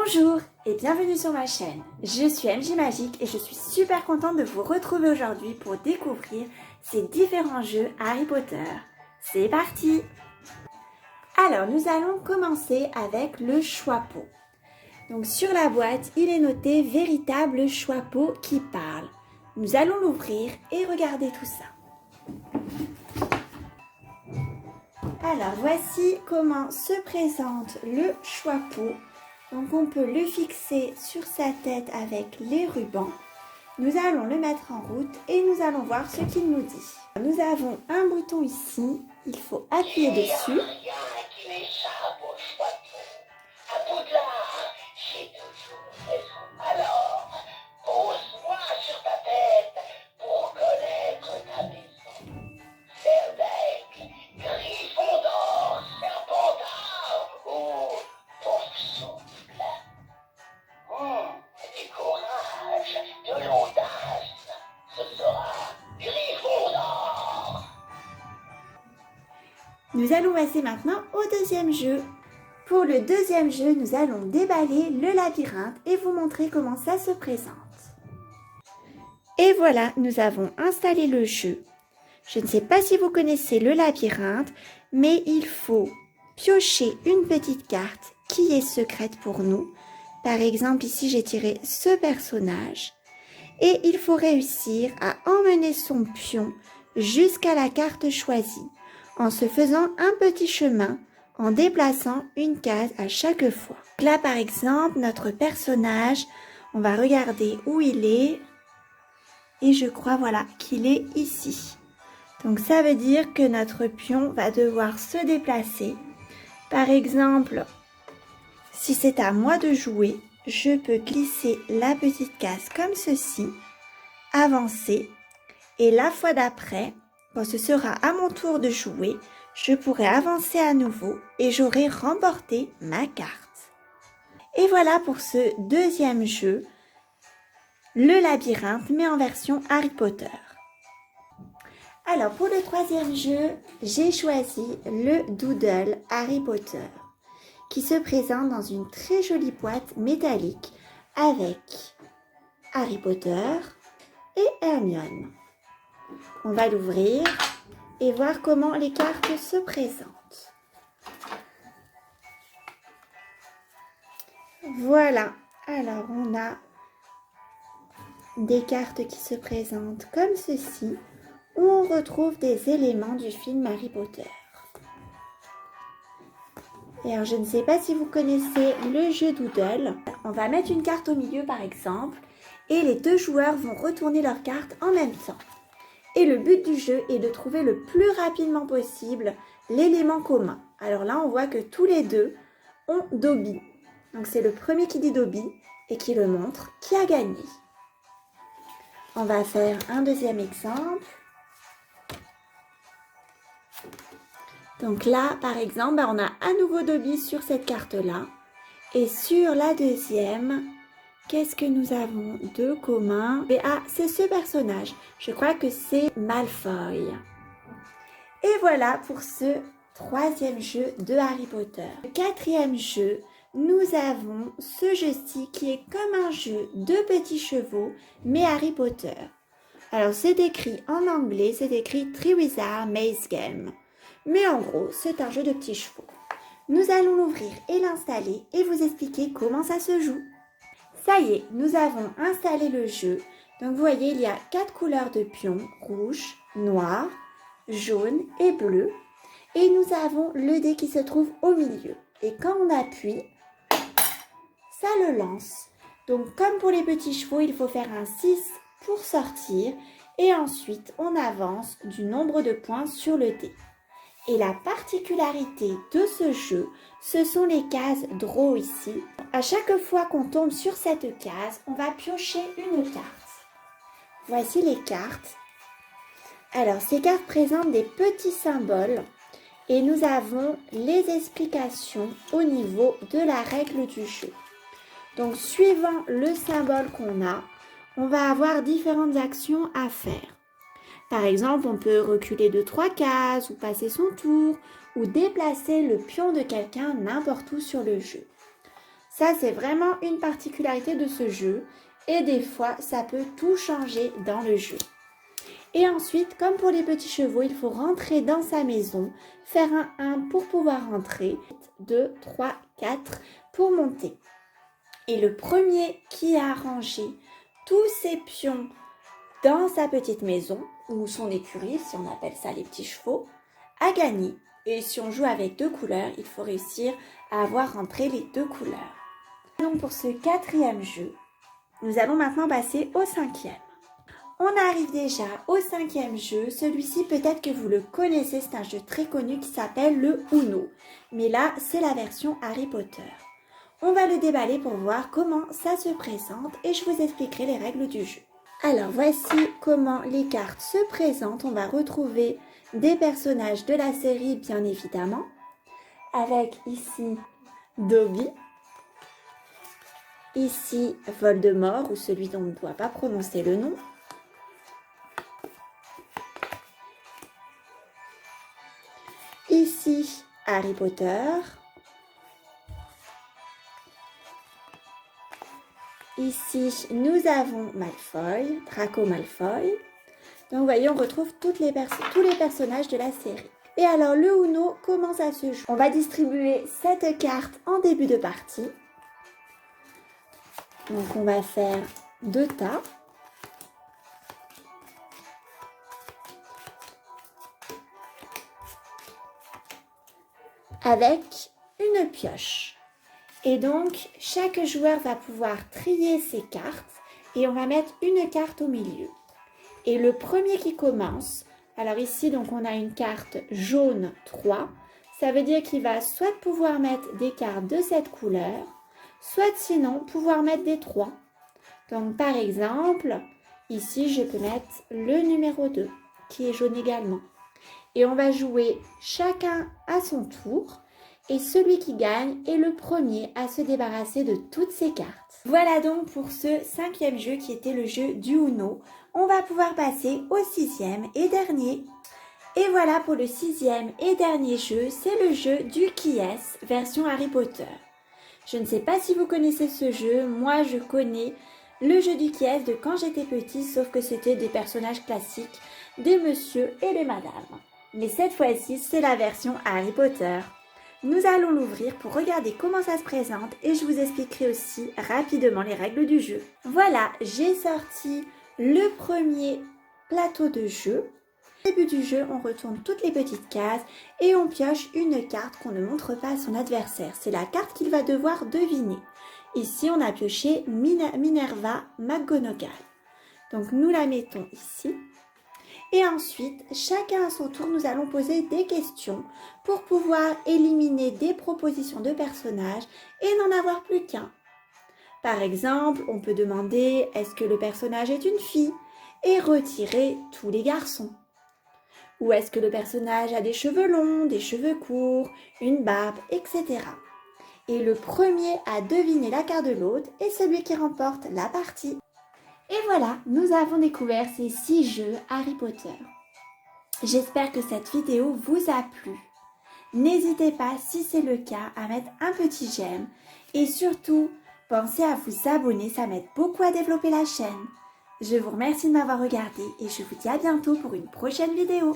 Bonjour et bienvenue sur ma chaîne. Je suis MJ Magique et je suis super contente de vous retrouver aujourd'hui pour découvrir ces différents jeux Harry Potter. C'est parti! Alors nous allons commencer avec le Choixpeau. Donc sur la boîte, il est noté véritable Choixpeau qui parle. Nous allons l'ouvrir et regarder tout ça. Alors voici comment se présente le Choixpeau. Donc on peut le fixer sur sa tête avec les rubans. Nous allons le mettre en route et nous allons voir ce qu'il nous dit. Nous avons un bouton ici, il faut appuyer dessus. Il n'y a rien qui m'échappe au Choixpeau. À Poudlard, j'ai toujours raison. Alors, pose-moi sur ta tête pour connaître ta maison. Verbec, Gryffondor, Serpentard ou Poufsouffle. Du courage, de l'audace, ce sera Gryffondor. Nous allons passer maintenant au deuxième jeu. Pour le deuxième jeu, nous allons déballer le labyrinthe et vous montrer comment ça se présente. Et voilà, nous avons installé le jeu. Je ne sais pas si vous connaissez le labyrinthe, mais il faut piocher une petite carte qui est secrète pour nous. Par exemple, ici, j'ai tiré ce personnage. Et il faut réussir à emmener son pion jusqu'à la carte choisie, en se faisant un petit chemin, en déplaçant une case à chaque fois. Là, par exemple, notre personnage, on va regarder où il est. Et je crois, voilà, qu'il est ici. Donc, ça veut dire que notre pion va devoir se déplacer. Par exemple, si c'est à moi de jouer, je peux glisser la petite case comme ceci, avancer, et la fois d'après, quand ce sera à mon tour de jouer, je pourrai avancer à nouveau et j'aurai remporté ma carte. Et voilà pour ce deuxième jeu, le labyrinthe, mais en version Harry Potter. Alors pour le troisième jeu, j'ai choisi le Doodle Harry Potter, qui se présente dans une très jolie boîte métallique avec Harry Potter et Hermione. On va l'ouvrir et voir comment les cartes se présentent. Voilà, alors on a des cartes qui se présentent comme ceci, où on retrouve des éléments du film Harry Potter. Et alors, je ne sais pas si vous connaissez le jeu Doodle. On va mettre une carte au milieu par exemple et les deux joueurs vont retourner leurs cartes en même temps. Et le but du jeu est de trouver le plus rapidement possible l'élément commun. Alors là, on voit que tous les deux ont Dobby. Donc c'est le premier qui dit Dobby et qui le montre qui a gagné. On va faire un deuxième exemple. Donc là, par exemple, on a à nouveau Dobby sur cette carte-là. Et sur la deuxième, qu'est-ce que nous avons de commun? Et c'est ce personnage. Je crois que c'est Malfoy. Et voilà pour ce troisième jeu de Harry Potter. Le quatrième jeu, nous avons ce jeu-ci qui est comme un jeu de petits chevaux, mais Harry Potter. Alors c'est écrit en anglais, c'est écrit Triwizard Maze Game. Mais en gros, c'est un jeu de petits chevaux. Nous allons l'ouvrir et l'installer et vous expliquer comment ça se joue. Ça y est, nous avons installé le jeu. Donc vous voyez, il y a 4 couleurs de pions, rouge, noir, jaune et bleu. Et nous avons le dé qui se trouve au milieu. Et quand on appuie, ça le lance. Donc comme pour les petits chevaux, il faut faire un 6 pour sortir. Et ensuite, on avance du nombre de points sur le dé. Et la particularité de ce jeu, ce sont les cases draw ici. À chaque fois qu'on tombe sur cette case, on va piocher une carte. Voici les cartes. Alors, ces cartes présentent des petits symboles et nous avons les explications au niveau de la règle du jeu. Donc, suivant le symbole qu'on a, on va avoir différentes actions à faire. Par exemple, on peut reculer de 3 cases ou passer son tour ou déplacer le pion de quelqu'un n'importe où sur le jeu. Ça, c'est vraiment une particularité de ce jeu et des fois, ça peut tout changer dans le jeu. Et ensuite, comme pour les petits chevaux, il faut rentrer dans sa maison, faire un 1 pour pouvoir rentrer, 2, 3, 4 pour monter. Et le premier qui a rangé tous ses pions dans sa petite maison, ou son écurie, si on appelle ça les petits chevaux, a gagné. Et si on joue avec 2 couleurs, il faut réussir à avoir rentré les 2 couleurs. Donc pour ce 4e jeu, nous allons maintenant passer au 5e. On arrive déjà au 5e jeu. Celui-ci, peut-être que vous le connaissez, c'est un jeu très connu qui s'appelle le Uno. Mais là, c'est la version Harry Potter. On va le déballer pour voir comment ça se présente et je vous expliquerai les règles du jeu. Alors, voici comment les cartes se présentent. On va retrouver des personnages de la série, bien évidemment, avec ici Dobby, ici Voldemort, ou celui dont on ne doit pas prononcer le nom, ici Harry Potter, ici nous avons Malfoy, Draco Malfoy. Donc vous voyez, on retrouve tous les personnages de la série. Et alors le Uno commence à se jouer. On va distribuer cette carte en début de partie. Donc on va faire 2 tas. Avec une pioche. Et donc, chaque joueur va pouvoir trier ses cartes et on va mettre une carte au milieu. Et le premier qui commence, alors ici, donc on a une carte jaune 3, ça veut dire qu'il va soit pouvoir mettre des cartes de cette couleur, soit sinon pouvoir mettre des 3. Donc par exemple, ici je peux mettre le numéro 2, qui est jaune également. Et on va jouer chacun à son tour. Et celui qui gagne est le premier à se débarrasser de toutes ses cartes. Voilà donc pour ce 5e jeu qui était le jeu du Uno. On va pouvoir passer au 6e et dernier. Et voilà pour le 6e et dernier jeu, c'est le jeu du Qui est version Harry Potter. Je ne sais pas si vous connaissez ce jeu, moi je connais le jeu du Qui est de quand j'étais petit, sauf que c'était des personnages classiques, des messieurs et des madames. Mais cette fois-ci, c'est la version Harry Potter. Nous allons l'ouvrir pour regarder comment ça se présente et je vous expliquerai aussi rapidement les règles du jeu. Voilà, j'ai sorti le premier plateau de jeu. Au début du jeu, on retourne toutes les petites cases et on pioche une carte qu'on ne montre pas à son adversaire. C'est la carte qu'il va devoir deviner. Ici, on a pioché Minerva McGonagall. Donc, nous la mettons ici. Et ensuite, chacun à son tour, nous allons poser des questions pour pouvoir éliminer des propositions de personnages et n'en avoir plus qu'un. Par exemple, on peut demander est-ce que le personnage est une fille et retirer tous les garçons. Ou est-ce que le personnage a des cheveux longs, des cheveux courts, une barbe, etc. Et le premier à deviner la carte de l'autre est celui qui remporte la partie. Et voilà, nous avons découvert ces 6 jeux Harry Potter. J'espère que cette vidéo vous a plu. N'hésitez pas, si c'est le cas, à mettre un petit j'aime. Et surtout, pensez à vous abonner, ça m'aide beaucoup à développer la chaîne. Je vous remercie de m'avoir regardé et je vous dis à bientôt pour une prochaine vidéo.